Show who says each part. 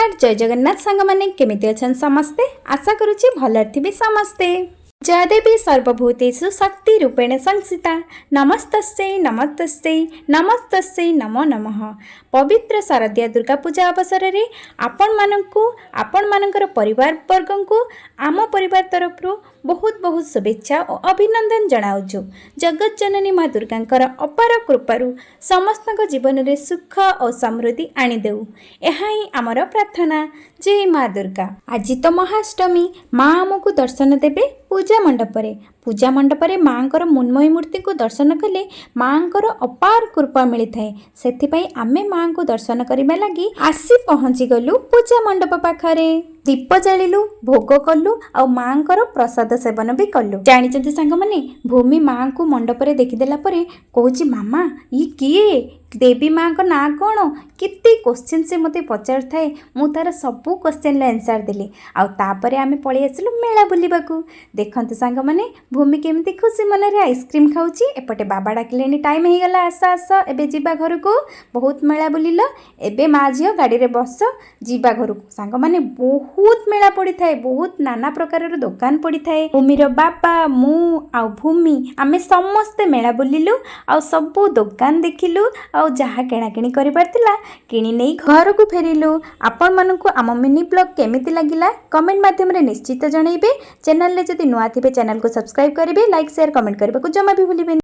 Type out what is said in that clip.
Speaker 1: नमस्कार जय जगन्नाथ सांग मैंने केमिति अछन समस्ते आशा करुच्ची भल थे समस्ते। जय देवी सर्वभूतेषु शक्ति रूपेण संस्थिता नमस्तस्यै नमस्तस्यै नमस्तस्यै नमो नमः। पवित्र शारदीय दुर्गा पूजा अवसर में आपण मानकर परिवार वर्ग को आम परिवार तरफ बहुत बहुत शुभेच्छा और अभिनंदन जनाऊँ। जगत जननी माँ दुर्गांकर अपार कृपारू समस्त जीवन में सुख और समृद्धि आनी देऊ यह ही आमर प्रार्थना। जय माँ दुर्गा। आज तो महाअष्टमी माँ आमको दर्शन देवे पूजा मंडप रे माँ को मुन्मयी मूर्ति को दर्शन कले माँ को अपार कृपा मिलता है। से आमे माँ को दर्शन करने लगी आसी पहुँची गलु पूजा मंडप पाखरे दीप जालु भोग कलु आ माँ को प्रसाद सेवन भी कलु। जानी सांग मैंने भूमि माँ को मंडप रे देखीदेला कहूँ मामा ये किए देवी माँ को ना कौन केते क्वेश्चन से मते पचार थाए मु तार सबू क्वेश्चन आंसर देली आउे आम पलि आसिलु मेला बुलिबाकू। देखते सांग मैंने भूमि केमती खुशी मन रे आइसक्रीम खाऊची एपटे बाबा डाकिले टाइम हो गला आस आस एबे जीवा घर को बहुत मेला बुलिल एबे माँ झील गाड़ी रे बस जीवा घर को। सांग मैंने बहुत मेला पड़ी थाए बहुत नाना प्रकार दुकान पड़ी थाए। भूमिर बाबा मु आ भूमि आमे समस्ते मेला बुलिलु आ सबू दुकान देखिलु आ जहाँ किणाकिणी करिबार थिला किणी नहीं घर को फेरिलु। आपण मानकु आम मिनी ब्लॉग केमिति लागिला कमेंट माध्यम रे निश्चित जनइबे। चैनल रे जदि नुआ थिबे चैनल को सब्सक्राइब करिवे लाइक शेयर कमेंट करबा को जमा भी भूलिबे।